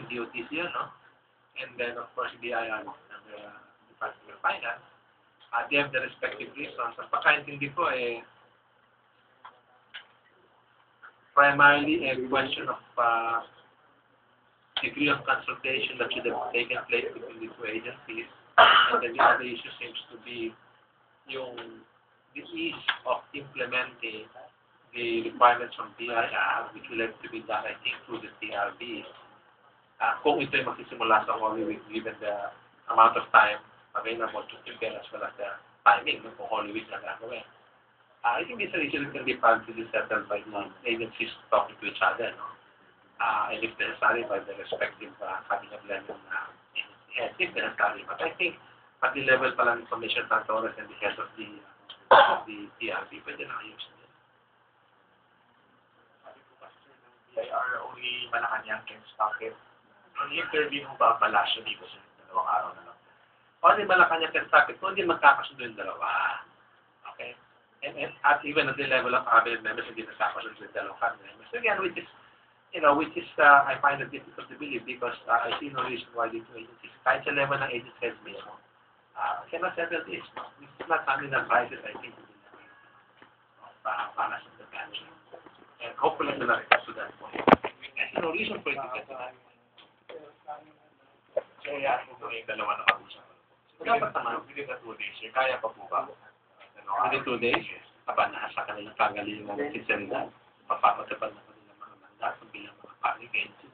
yung DOTC yun, no? And then, of course, BIR and the Department of Finance. They have the respective reasons. Ang pagkaintindi ko, primarily a question of degree of consultation that should have taken place between the two agencies. And then the other issue seems to be the ease of implementing the requirements from BIR, which will have to be done, I think, through the TRB. Kung ito'y magsisimula sa Holy Week, given the amount of time available to prepare as well as the timing kung Holy Week na gagawin. I think this issue can be partly settled by the agencies talking to each other, no? And if necessary, by the respective cabinet level heads, if necessary. But I think at the level pa lang Commissioner Santores and the head of the TRB, pwede na ayusin din. Sabi ko kasi BIR only Malacanang can stop it. Ang interview mo ba palasyo dito sa 2 araw na lang? Only Malacanang can stop it, kung hindi magkakasundo yung dalawa. Okay? And at even at the level of cabinet members, hindi nagkakasundo yung dalawang cabinet members. So again, which is, I find it difficult to believe because I see no reason why these two agencies, kahit sa level ng agencies mismo, cannot settle this. This is not something that rises, I think, of balance of the country. And hopefully, we'll not get to that point. I see no reason for it to get to that point. So, yeah, kung yung dalawa na kausap. Dapat naman. Within the 2 days, kaya pa po ba? Within 2 days, nasa kanilang kagalingan ng sinseridad. Papapatupad na kanilang mga mandato bilang mga public agency.